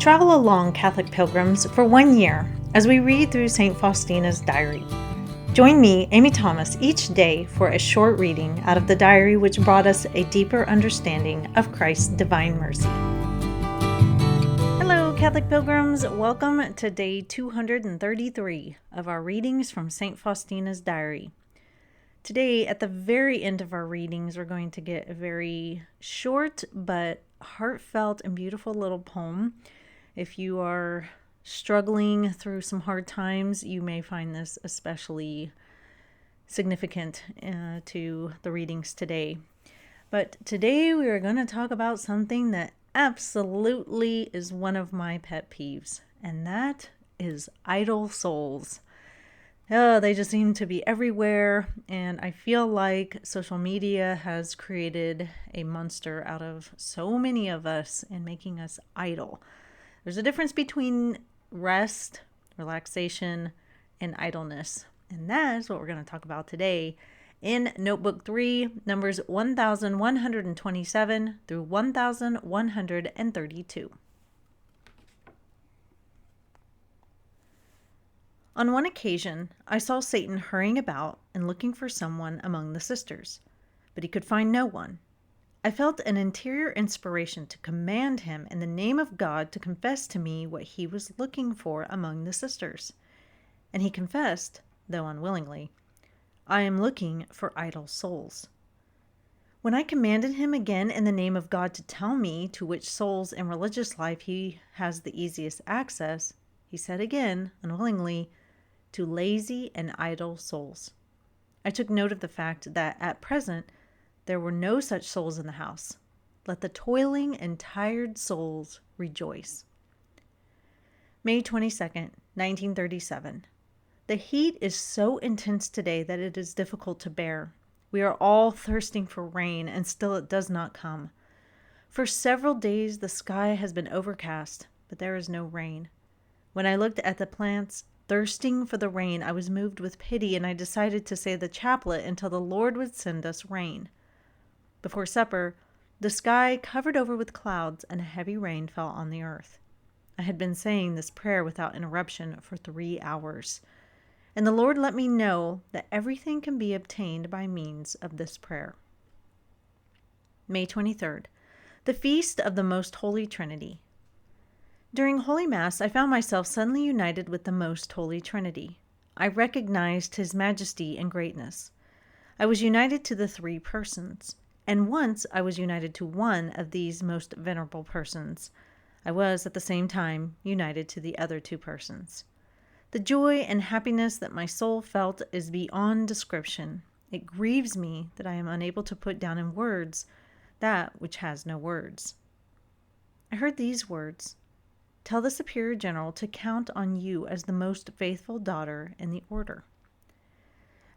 Travel along, Catholic pilgrims, for 1 year as we read through St. Faustina's diary. Join me, Amy Thomas, each day for a short reading out of the diary which brought us a deeper understanding of Christ's divine mercy. Hello, Catholic pilgrims. Welcome to day 233 of our readings from St. Faustina's diary. Today, at the very end of our readings, we're going to get a very short but heartfelt and beautiful little poem. If you are struggling through some hard times, you may find this especially significant to the readings today. But today we are going to talk about something that absolutely is one of my pet peeves, and that is idle souls. They just seem to be everywhere, and I feel like social media has created a monster out of so many of us and making us idle. There's a difference between rest, relaxation, and idleness. And that is what we're going to talk about today in Notebook 3, numbers 1127 through 1132. On one occasion, I saw Satan hurrying about and looking for someone among the sisters, but he could find no one. I felt an interior inspiration to command him in the name of God to confess to me what he was looking for among the sisters. And he confessed, though unwillingly, I am looking for idle souls. When I commanded him again in the name of God to tell me to which souls in religious life he has the easiest access, he said again, unwillingly, to lazy and idle souls. I took note of the fact that at present there were no such souls in the house. Let the toiling and tired souls rejoice. May 22nd, 1937. The heat is so intense today that it is difficult to bear. We are all thirsting for rain, and still it does not come. For several days the sky has been overcast, but there is no rain. When I looked at the plants, thirsting for the rain, I was moved with pity, and I decided to say the chaplet until the Lord would send us rain. Before supper, the sky covered over with clouds, and a heavy rain fell on the earth. I had been saying this prayer without interruption for 3 hours, and the Lord let me know that everything can be obtained by means of this prayer. May 23rd, the Feast of the Most Holy Trinity. During Holy Mass, I found myself suddenly united with the Most Holy Trinity. I recognized His majesty and greatness. I was united to the three persons. And once I was united to one of these most venerable persons, I was at the same time united to the other two persons. The joy and happiness that my soul felt is beyond description. It grieves me that I am unable to put down in words that which has no words. I heard these words: tell the Superior General to count on you as the most faithful daughter in the order.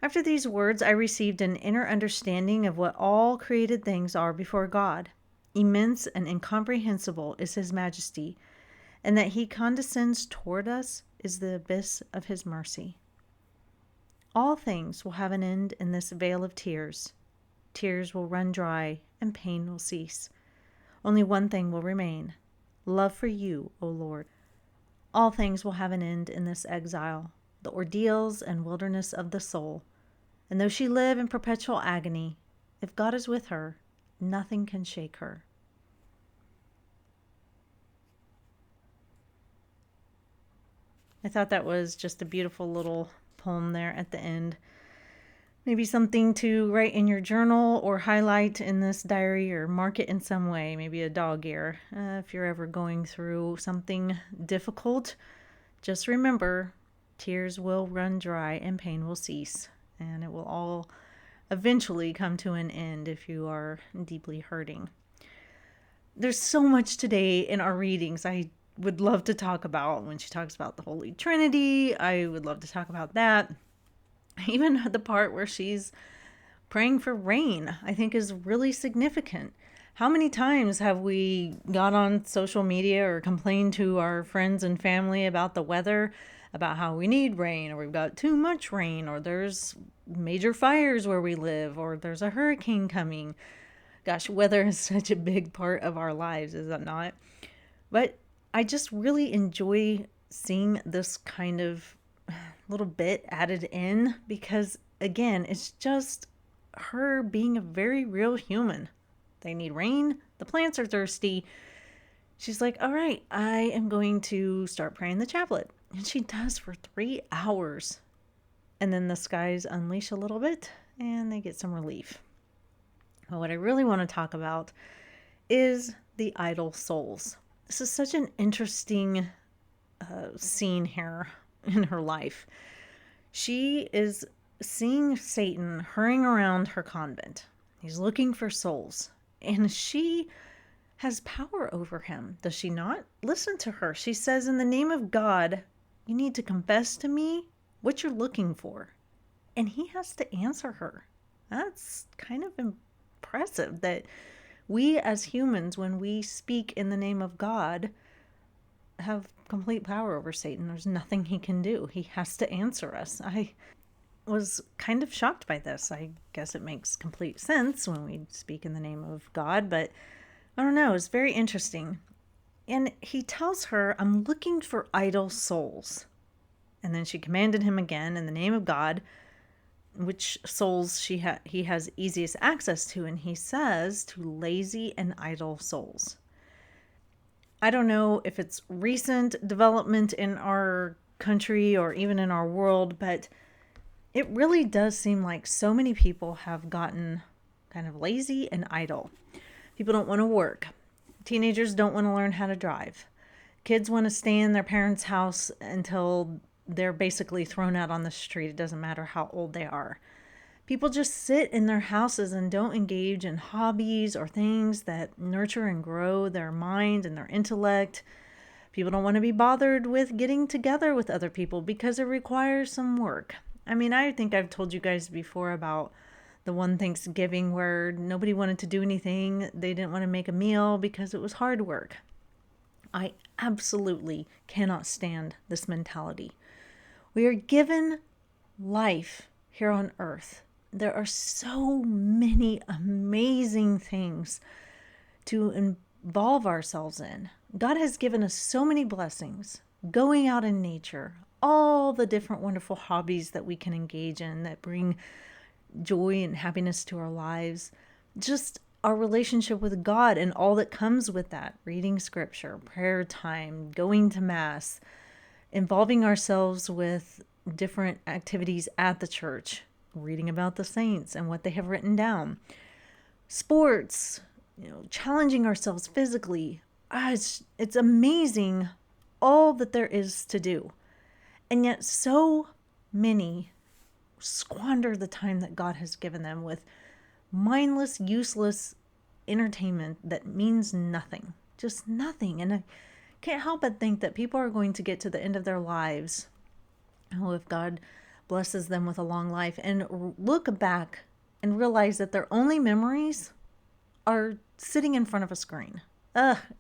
After these words, I received an inner understanding of what all created things are before God. Immense and incomprehensible is His majesty, and that He condescends toward us is the abyss of His mercy. All things will have an end in this vale of tears. Tears will run dry, and pain will cease. Only one thing will remain: love for you, O Lord. All things will have an end in this exile, the ordeals and wilderness of the soul. And though she live in perpetual agony, if God is with her, nothing can shake her. I thought that was just a beautiful little poem there at the end. Maybe something to write in your journal or highlight in this diary or mark it in some way, maybe a dog ear. If you're ever going through something difficult, just remember, tears will run dry and pain will cease. And it will all eventually come to an end if you are deeply hurting. There's so much today in our readings I would love to talk about. When she talks about the Holy Trinity, I would love to talk about that. Even the part where she's praying for rain, I think is really significant. How many times have we got on social media or complained to our friends and family about the weather, about how we need rain, or we've got too much rain, or there's major fires where we live, or there's a hurricane coming. Gosh, weather is such a big part of our lives, is that not? But I just really enjoy seeing this kind of little bit added in because, again, it's just her being a very real human. They need rain. The plants are thirsty. She's like, all right, I am going to start praying the chaplet. And she does for 3 hours. And then the skies unleash a little bit and they get some relief. But what I really want to talk about is the idle souls. This is such an interesting scene here in her life. She is seeing Satan hurrying around her convent. He's looking for souls. And she has power over him, does she not? Listen to her. She says, in the name of God, you need to confess to me what you're looking for. And he has to answer her. That's kind of impressive that we as humans, when we speak in the name of God, have complete power over Satan. There's nothing he can do. He has to answer us. I was kind of shocked by this. I guess it makes complete sense when we speak in the name of God, but I don't know. It's very interesting. And he tells her, I'm looking for idle souls. And then she commanded him again in the name of God, which souls he has easiest access to. And he says to lazy and idle souls. I don't know if it's recent development in our country or even in our world, but it really does seem like so many people have gotten kind of lazy and idle. People don't want to work. Teenagers don't want to learn how to drive. Kids want to stay in their parents' house until they're basically thrown out on the street. It doesn't matter how old they are. People just sit in their houses and don't engage in hobbies or things that nurture and grow their mind and their intellect. People don't want to be bothered with getting together with other people because it requires some work. I mean, I think I've told you guys before about the one Thanksgiving where nobody wanted to do anything. They didn't want to make a meal because it was hard work. I absolutely cannot stand this mentality. We are given life here on earth. There are so many amazing things to involve ourselves in. God has given us so many blessings. Going out in nature, all the different wonderful hobbies that we can engage in that bring joy and happiness to our lives. Just our relationship with God and all that comes with that. Reading scripture, prayer time, going to mass, involving ourselves with different activities at the church, reading about the saints and what they have written down, sports, challenging ourselves physically. It's amazing all that there is to do. And yet so many squander the time that God has given them with mindless, useless entertainment that means nothing, just nothing. And I can't help but think that people are going to get to the end of their lives, if God blesses them with a long life, and look back and realize that their only memories are sitting in front of a screen.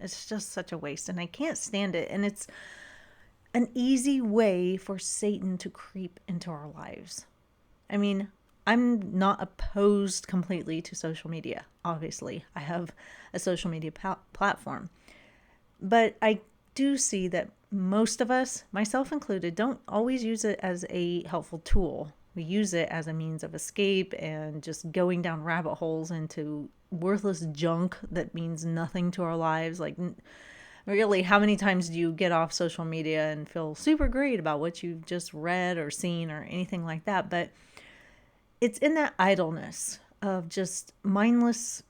It's just such a waste, and I can't stand it. And it's an easy way for Satan to creep into our lives. I mean, I'm not opposed completely to social media. Obviously, I have a social media platform. But I do see that most of us, myself included, don't always use it as a helpful tool. We use it as a means of escape and just going down rabbit holes into worthless junk that means nothing to our lives. Like, really, how many times do you get off social media and feel super great about what you've just read or seen or anything like that? But it's in that idleness of just mindless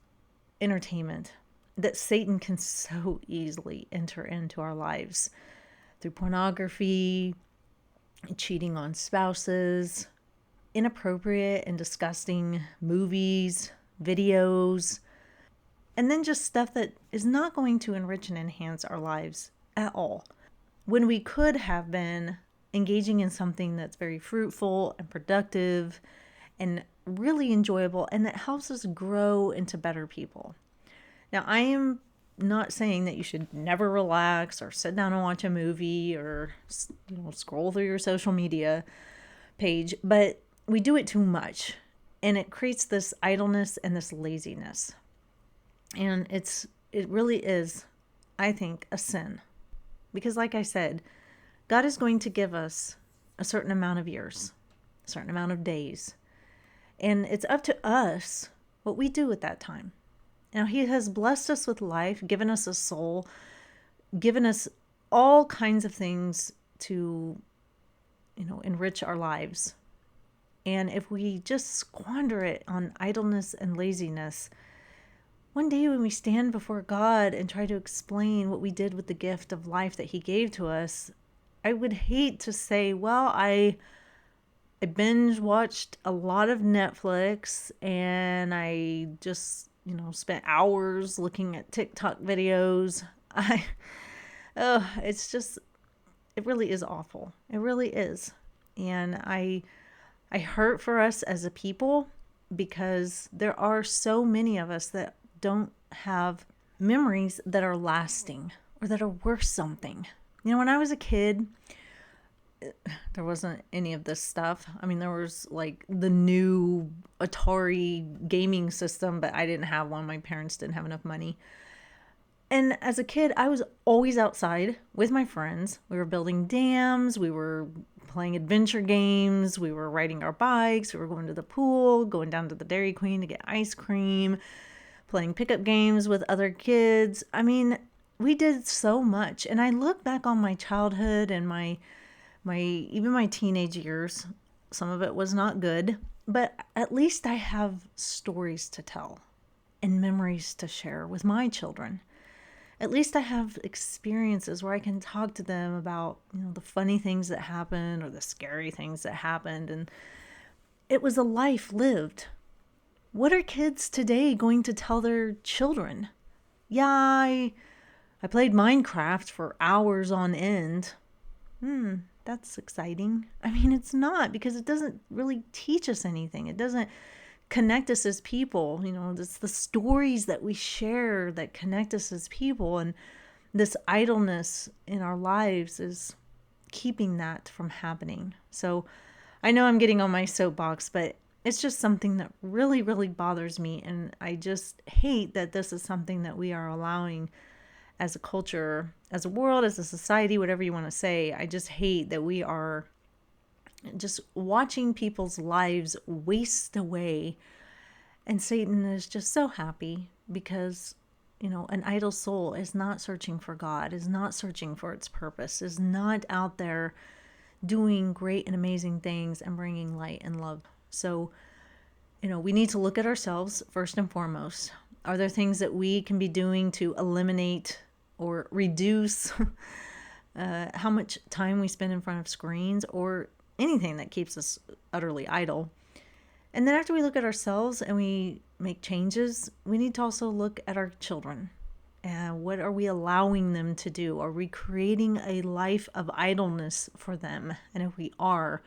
entertainment that Satan can so easily enter into our lives through pornography, cheating on spouses, inappropriate and disgusting movies, videos, and then just stuff that is not going to enrich and enhance our lives at all. When we could have been engaging in something that's very fruitful and productive and really enjoyable and that helps us grow into better people. Now, I am not saying that you should never relax or sit down and watch a movie or scroll through your social media page, but we do it too much, and it creates this idleness and this laziness. And it really is, I think, a sin. Because like I said, God is going to give us a certain amount of years, a certain amount of days. And it's up to us what we do with that time. Now, He has blessed us with life, given us a soul, given us all kinds of things to, enrich our lives. And if we just squander it on idleness and laziness, one day when we stand before God and try to explain what we did with the gift of life that He gave to us, I would hate to say, well, I binge watched a lot of Netflix and I just, spent hours looking at TikTok videos. It's just, it really is awful. It really is. And I hurt for us as a people because there are so many of us that don't have memories that are lasting or that are worth something. When I was a kid, there wasn't any of this stuff. I mean, there was like the new Atari gaming system, but I didn't have one. My parents didn't have enough money. And as a kid, I was always outside with my friends. We were building dams. We were playing adventure games. We were riding our bikes. We were going to the pool, going down to the Dairy Queen to get ice cream, playing pickup games with other kids. I mean, we did so much. And I look back on my childhood and even my teenage years. Some of it was not good, but at least I have stories to tell and memories to share with my children. At least I have experiences where I can talk to them about, the funny things that happened or the scary things that happened. And it was a life lived. What are kids today going to tell their children? Yeah, I played Minecraft for hours on end. That's exciting. I mean, it's not, because it doesn't really teach us anything. It doesn't connect us as people. It's the stories that we share that connect us as people. And this idleness in our lives is keeping that from happening. So I know I'm getting on my soapbox, but it's just something that really, really bothers me. And I just hate that this is something that we are allowing as a culture, as a world, as a society, whatever you want to say. I just hate that we are just watching people's lives waste away. And Satan is just so happy because, an idle soul is not searching for God, is not searching for its purpose, is not out there doing great and amazing things and bringing light and love. So, we need to look at ourselves first and foremost. Are there things that we can be doing to eliminate or reduce how much time we spend in front of screens or anything that keeps us utterly idle? And then after we look at ourselves and we make changes, we need to also look at our children. What are we allowing them to do? Are we creating a life of idleness for them? And if we are,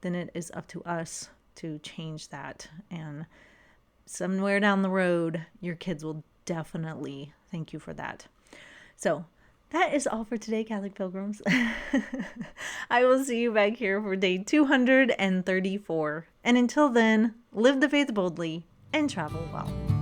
then it is up to us to change that. And somewhere down the road, your kids will definitely thank you for that. So that is all for today, Catholic Pilgrims. I will see you back here for day 234. And until then, live the faith boldly and travel well.